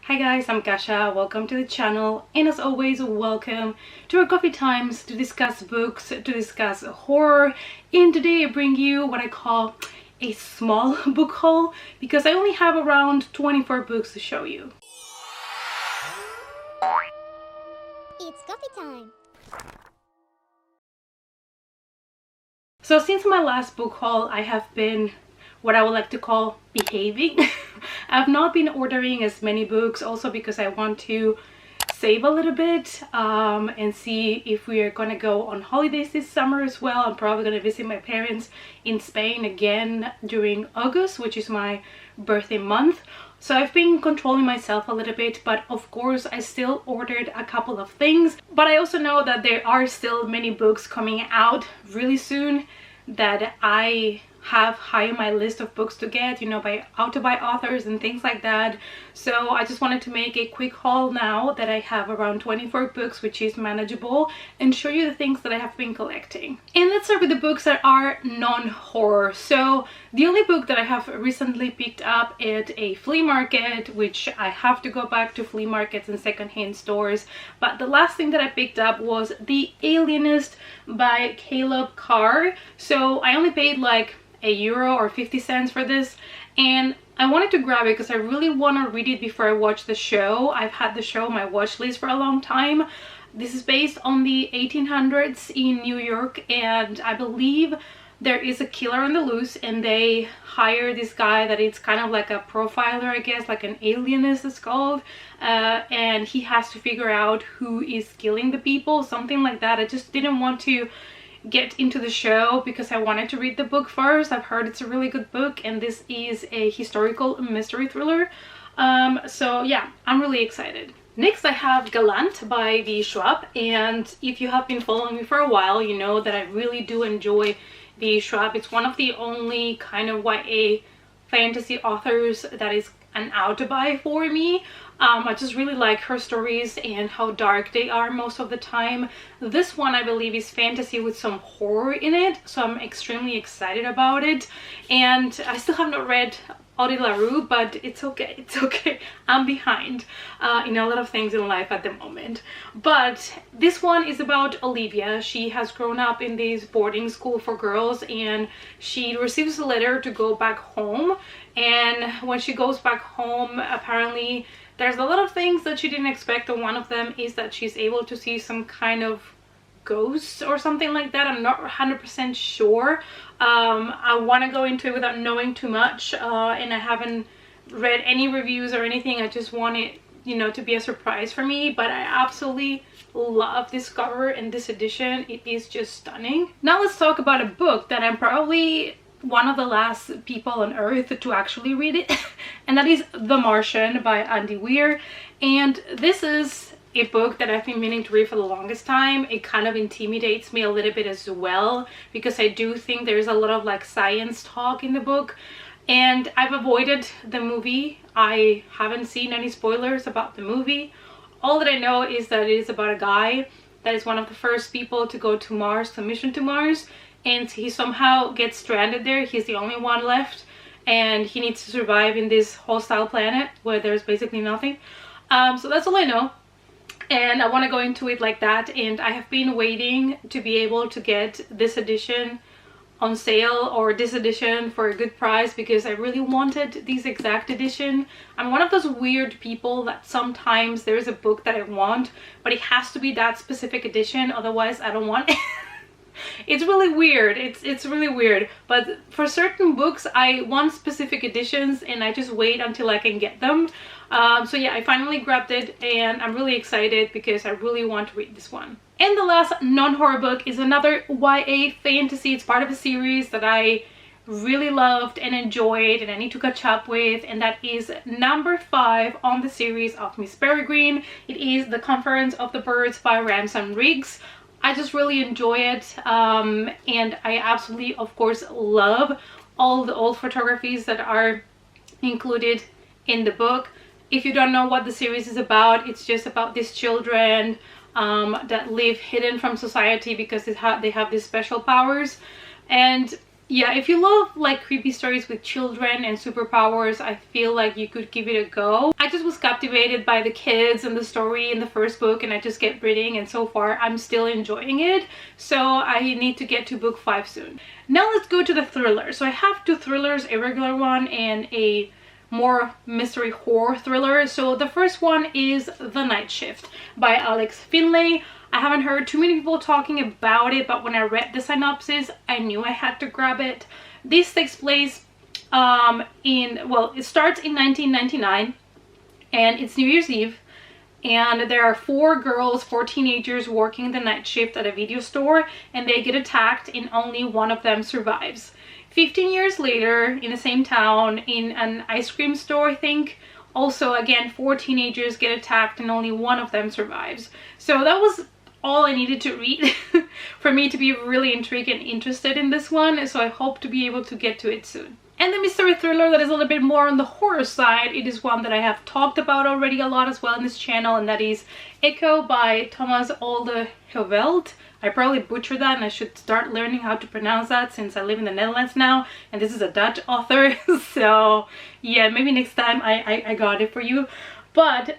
Hi guys, I'm Kasha. Welcome to the channel, and as always, welcome to our coffee times to discuss books, to discuss horror. And today I bring you what I call a small book haul because I only have around 24 books to show you. It's coffee time. So since my last book haul, I have been what I would like to call behaving. I've not been ordering as many books, also because I want to save a little bit and see if we are gonna go on holidays this summer as well. I'm probably gonna visit my parents in Spain again during August, which is my birthday month. So I've been controlling myself a little bit, but of course I still ordered a couple of things. But I also know that there are still many books coming out really soon that I have high on my list of books to get, you know, by authors and things like that. So I just wanted to make a quick haul now that I have around 24 books, which is manageable, and show you the things that I have been collecting. And let's start with the books that are non-horror. So the only book that I have recently picked up at a flea market, which I have to go back to flea markets and secondhand stores, but the last thing that I picked up was The Alienist by Carr. So I only paid like €1 or 50 cents for this, and I wanted to grab it because I really want to read it before I watch the show. I've had the show on my watch list for a long time. This is based on the 1800s in New York, and I believe there is a killer on the loose, and they hire this guy that it's kind of like a profiler, I guess, like an alienist it's called, and he has to figure out who is killing the people, something like that. I just didn't want to get into the show because I wanted to read the book first. I've heard it's a really good book, and this is a historical mystery thriller. So yeah, I'm really excited. Next I have Gallant by Schwab, and if you have been following me for a while, you know that I really do enjoy Schwab. It's one of the only kind of YA fantasy authors that is an out to buy for me. I just really like her stories and how dark they are most of the time. This one I believe is fantasy with some horror in it, so I'm extremely excited about it. And I still have not read Aldelt, but it's okay, it's okay. I'm behind in a lot of things in life at the moment. But this one is about Olivia. She has grown up in this boarding school for girls, and she receives a letter to go back home. And when she goes back home, apparently there's a lot of things that she didn't expect, and one of them is that she's able to see some kind of ghosts or something like that. I'm not 100% sure. I want to go into it without knowing too much, and I haven't read any reviews or anything. I just want it, you know, to be a surprise for me. But I absolutely love this cover and this edition. It is just stunning. Now let's talk about a book that I'm probably one of the last people on earth to actually read it, and that is The Martian by Weir. And this is a book that I've been meaning to read for the longest time. It kind of intimidates me a little bit as well because I do think there's a lot of like science talk in the book, and I've avoided the movie. I haven't seen any spoilers about the movie. All that I know is that it is about a guy that is one of the first people to go to Mars, to mission to Mars, and he somehow gets stranded there. He's the only one left, and he needs to survive in this hostile planet where there's basically nothing. So that's all I know, and I want to go into it like that. And I have been waiting to be able to get this edition on sale, or this edition for a good price, because I really wanted this exact edition. I'm one of those weird people that sometimes there's a book that I want, but it has to be that specific edition, otherwise I don't want it. It's really weird. It's really weird, but for certain books I want specific editions and I just wait until I can get them. So yeah, I finally grabbed it, and I'm really excited because I really want to read this one. And the last non-horror book is another YA fantasy. It's part of a series that I really loved and enjoyed and I need to catch up with, and that is number 5 on the series of Miss Peregrine. It is The Conference of the Birds by Ramson Riggs. I just really enjoy it, and I absolutely, of course, love all the old photographies that are included in the book. If you don't know what the series is about, it's just about these children that live hidden from society because they have these special powers. And yeah, if you love like creepy stories with children and superpowers, I feel like you could give it a go. I just was captivated by the kids and the story in the first book, and I just kept reading, and so far I'm still enjoying it. So I need to get to book 5 soon. Now let's go to the thriller. So I have 2 thrillers, a regular one and a more mystery horror thriller. So the first one is The Night Shift by Alex Finley. I haven't heard too many people talking about it, but when I read the synopsis, I knew I had to grab it. This takes place it starts in 1999, and it's New Year's Eve, and there are 4 girls, 4 teenagers working the night shift at a video store, and they get attacked and only one of them survives. 15 years later, in the same town, in an ice cream store, I think, also again 4 teenagers get attacked and only one of them survives. So that was all I needed to read for me to be really intrigued and interested in this one, so I hope to be able to get to it soon. And the mystery thriller that is a little bit more on the horror side, it is one that I have talked about already a lot as well in this channel, and that is Echo by Thomas Aldelt. I probably butchered that, and I should start learning how to pronounce that since I live in the Netherlands now, and this is a Dutch author. So yeah, maybe next time I got it for you. But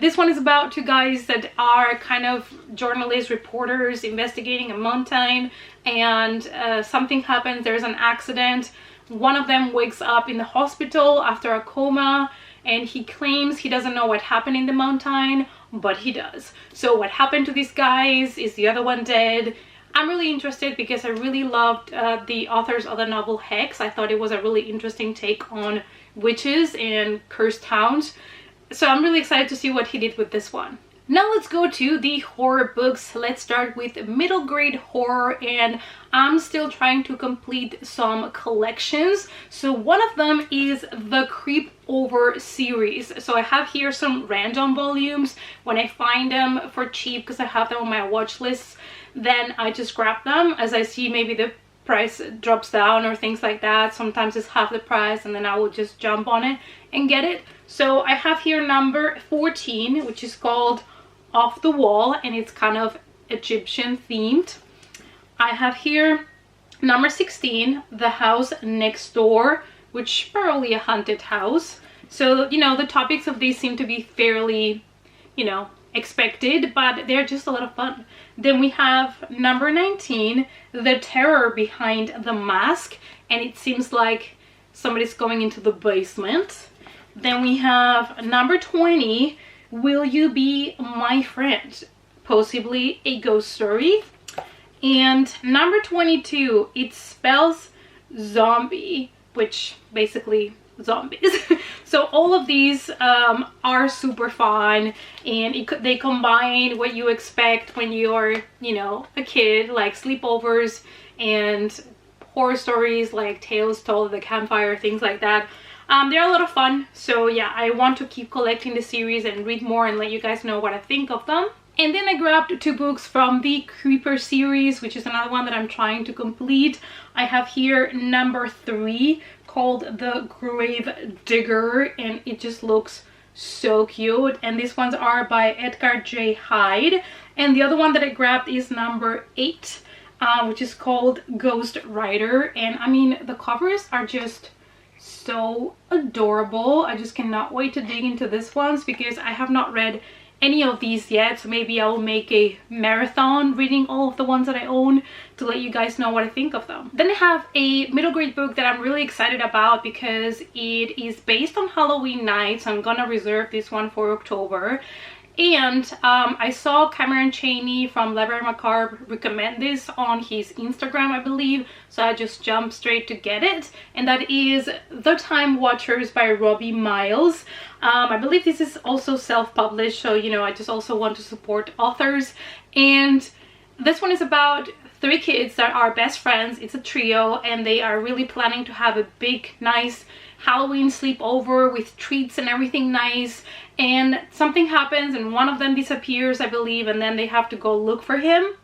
this one is about 2 guys that are kind of journalists, reporters investigating a mountain, and something happens. There's an accident. One of them wakes up in the hospital after a coma, and he claims he doesn't know what happened in the mountain, but he does. So what happened to these guys? Is the other one dead? I'm really interested because I really loved the author's other novel, Hex. I thought it was a really interesting take on witches and cursed towns. So I'm really excited to see what he did with this one. Now let's go to the horror books. Let's start with middle grade horror, and I'm still trying to complete some collections. So one of them is the Creep Over series. So I have here some random volumes. When I find them for cheap, because I have them on my watch lists, then I just grab them as I see maybe the price drops down or things like that. Sometimes it's half the price, and then I will just jump on it and get it. So I have here number 14, which is called Off the Wall, and it's kind of Egyptian themed. I have here number 16, The House Next Door, which probably a haunted house. So, you know, the topics of these seem to be fairly, you know, expected, but they're just a lot of fun. Then we have number 19, The Terror Behind the Mask, and it seems like somebody's going into the basement. Then we have number 20, Will You Be My Friend? Possibly a ghost story. And number 22, it spells zombie, which basically zombies. So all of these are super fun, and they combine what you expect when you're, you know, a kid, like sleepovers and horror stories like Tales Told at the Campfire, things like that. They're a lot of fun, so yeah, I want to keep collecting the series and read more and let you guys know what I think of them. And then I grabbed 2 books from the Creeper series, which is another one that I'm trying to complete. I have here number 3, called The Grave Digger, and it just looks so cute. And these ones are by Edgar J. Hyde. And the other one that I grabbed is number 8, which is called Ghost Rider. And I mean, the covers are just so adorable. I just cannot wait to dig into this ones because I have not read any of these yet, so maybe I'll make a marathon reading all of the ones that I own to let you guys know what I think of them. Then I have a middle grade book that I'm really excited about because it is based on Halloween night, so I'm gonna reserve this one for October. And I saw Cameron Chaney from Library Macabre recommend this on his Instagram, I believe, so I just jumped straight to get it, and that is The Time Watchers by Robbie Miles. I believe this is also self-published, so you know, I just also want to support authors. And this one is about 3 kids that are best friends. It's a trio, and they are really planning to have a big, nice Halloween sleepover with treats and everything nice, and something happens and one of them disappears, I believe, and then they have to go look for him.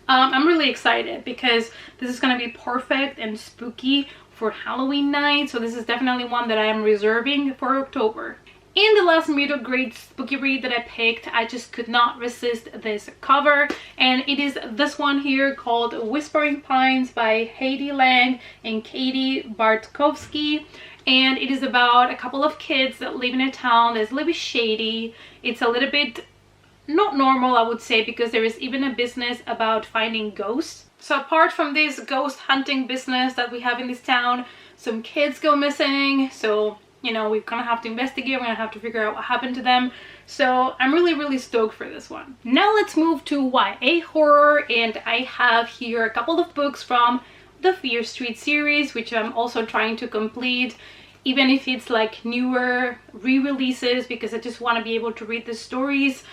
I'm really excited because this is gonna be perfect and spooky for Halloween night, so this is definitely one that I am reserving for October. In the last middle grade spooky read that I picked, I just could not resist this cover, and it is this one here called Whispering Pines by Haiti Lang and Katie Bartkowski. And it is about a couple of kids that live in a town that's a little bit shady. It's a little bit not normal, I would say, because there is even a business about finding ghosts. So apart from this ghost hunting business that we have in this town, some kids go missing. So, you know, we're gonna have to investigate. We're gonna have to figure out what happened to them. So I'm really stoked for this one. Now let's move to YA horror, and I have here a couple of books from the Fear Street series, which I'm also trying to complete, even if it's like newer re-releases, because I just want to be able to read the stories.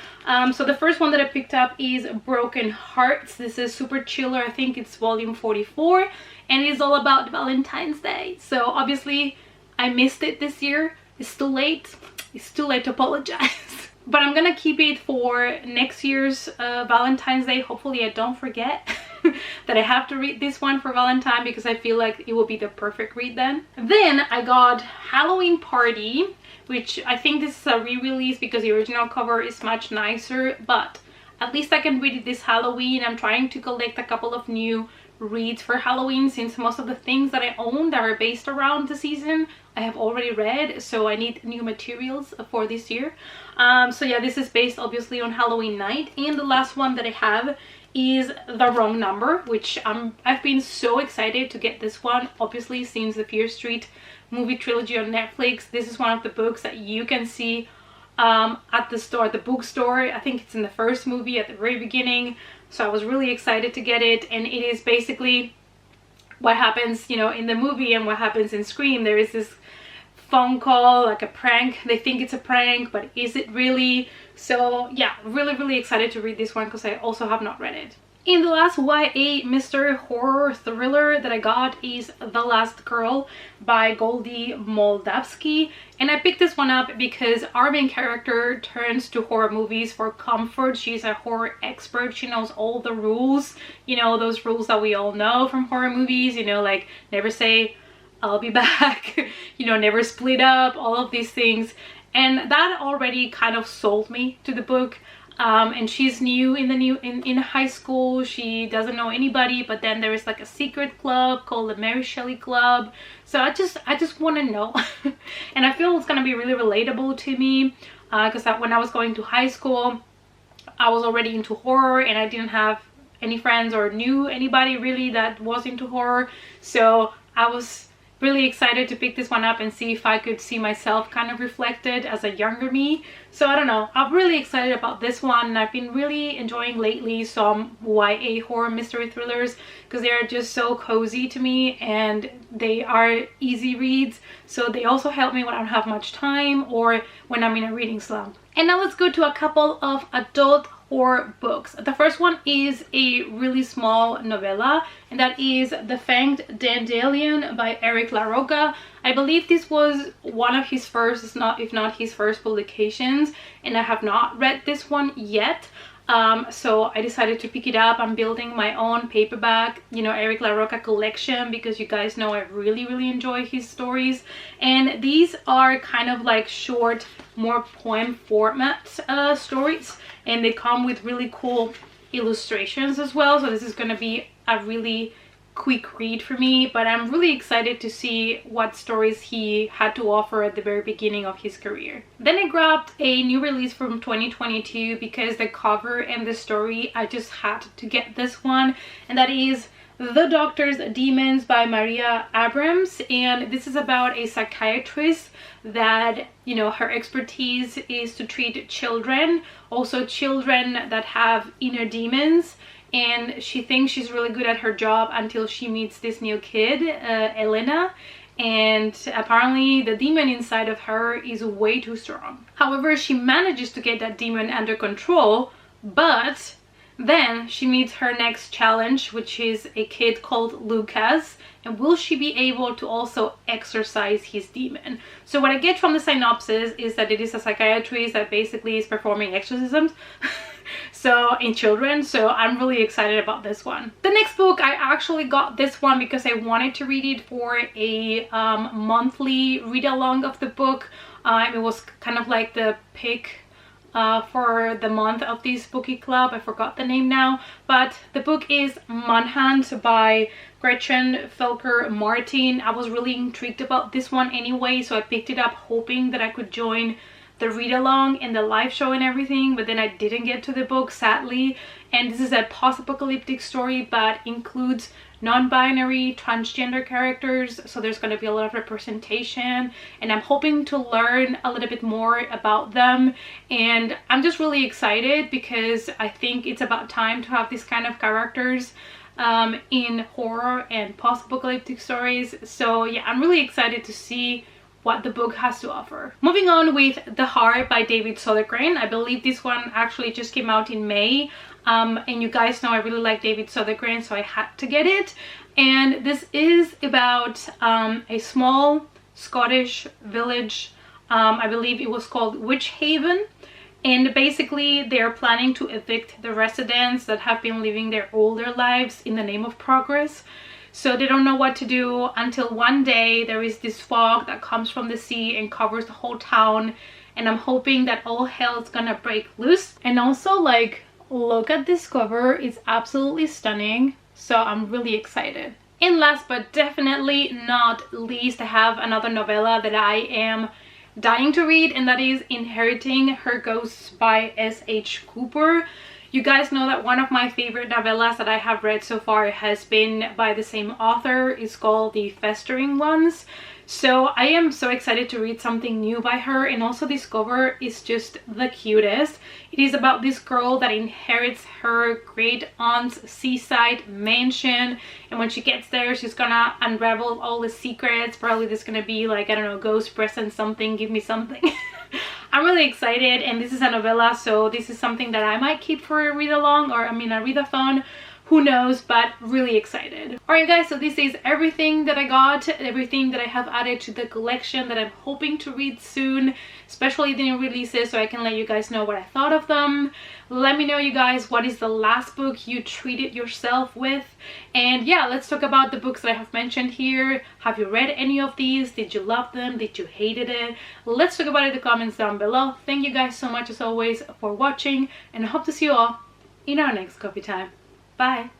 So the first one that I picked up is Broken Hearts. This is super chiller. I think it's volume 44, and it is all about Valentine's Day. So obviously I missed it this year. It's too late. It's too late to apologize. But I'm gonna keep it for next year's Valentine's Day. Hopefully I don't forget that I have to read this one for Valentine, because I feel like it will be the perfect read then. Then I got Halloween Party, which I think this is a re-release because the original cover is much nicer, but at least I can read it this Halloween. I'm trying to collect a couple of new reads for Halloween, since most of the things that I own that are based around the season I have already read, so I need new materials for this year. So yeah, this is based obviously on Halloween night. And the last one that I have is The Wrong Number, which I've been so excited to get this one, obviously, since the Fear Street movie trilogy on Netflix. This is one of the books that you can see at the store, at the bookstore. I think it's in the first movie at the very beginning, so I was really excited to get it. And it is basically what happens, you know, in the movie and what happens in Scream. There is this phone call, like a prank. They think it's a prank, but is it really? So yeah, really excited to read this one, because I also have not read it. In the last YA mystery horror thriller that I got is The Last Girl by Goldie Moldovsky. And I picked this one up because our main character turns to horror movies for comfort. She's a horror expert. She knows all the rules, you know, those rules that we all know from horror movies, you know, like never say I'll be back, you know, never split up, all of these things. And that already kind of sold me to the book. And she's new in high school. She doesn't know anybody, but then there is like a secret club called the Mary Shelley Club. So I just want to know. And I feel it's gonna be really relatable to me, because when I was going to high school, I was already into horror, and I didn't have any friends or knew anybody really that was into horror. So I was really excited to pick this one up and see if I could see myself kind of reflected as a younger me. So I don't know, I'm really excited about this one, and I've been really enjoying lately some YA horror mystery thrillers, because they are just so cozy to me and they are easy reads. So they also help me when I don't have much time or when I'm in a reading slump. And now let's go to a couple of adult horror books. The first one is a really small novella, and that is The Fanged Dandelion by Eric LaRocca. I believe this was one of his first, if not his first publications, and I have not read this one yet. So I decided to pick it up. I'm building my own paperback, you know, Eric LaRocca collection, because you guys know I really enjoy his stories. And these are kind of like short, more poem format stories, and they come with really cool illustrations as well. So this is going to be a really quick read for me, but I'm really excited to see what stories he had to offer at the very beginning of his career. Then I grabbed a new release from 2022 because the cover and the story, I just had to get this one, and that is The Doctor's Demons by Maria Abrams. And this is about a psychiatrist that, you know, her expertise is to treat children, also children that have inner demons. And she thinks she's really good at her job until she meets this new kid, Elena, and apparently the demon inside of her is way too strong. However, she manages to get that demon under control, but then she meets her next challenge, which is a kid called Lucas, and will she be able to also exorcise his demon? So what I get from the synopsis is that it is a psychiatrist that basically is performing exorcisms so in children. So I'm really excited about this one. The next book, I actually got this one because I wanted to read it for a monthly read along of the book. It was kind of like the pick for the month of this bookie club. I forgot the name now, but the book is Manhant by Gretchen, Felker, Martian. I was really intrigued about this one anyway, so I picked it up hoping that I could join the read along and the live show and everything, but then I didn't get to the book, sadly. And this is a post-apocalyptic story but includes non-binary, transgender characters, so there's going to be a lot of representation, and I'm hoping to learn a little bit more about them. And I'm just really excited because I think it's about time to have these kind of characters in horror and post-apocalyptic stories. So yeah, I'm really excited to see what the book has to offer. Moving on with The Heart by David Sodergren. I believe this one actually just came out in May. And you guys know I really like David Sodergren, so I had to get it. And this is about a small Scottish village. I believe it was called Witch Haven. And basically they're planning to evict the residents that have been living their older lives in the name of progress. So they don't know what to do until one day there is this fog that comes from the sea and covers the whole town. And I'm hoping that all hell is gonna break loose. And also, like, look at this cover, it's absolutely stunning. So I'm really excited. And last but definitely not least, I have another novella that I am dying to read, and that is Inheriting Her Ghosts by S.H. Cooper. You guys know that one of my favorite novellas that I have read so far has been by the same author. It's called The Festering Ones. So I am so excited to read something new by her, and also this cover is just the cutest. It is about this girl that inherits her great aunt's seaside mansion, and when she gets there she's gonna unravel all the secrets. Probably there's gonna be like, I don't know, ghost present something, give me something. I'm really excited, and this is a novella, so this is something that I might keep for a read along, or I mean a readathon. Who knows, but really excited. Alright guys, so this is everything that I got, everything that I have added to the collection that I'm hoping to read soon, especially the new releases, so I can let you guys know what I thought of them. Let me know, you guys, what is the last book you treated yourself with. And yeah, let's talk about the books that I have mentioned here. Have you read any of these? Did you love them? Did you hated it? Let's talk about it in the comments down below. Thank you guys so much as always for watching, and I hope to see you all in our next coffee time. Bye.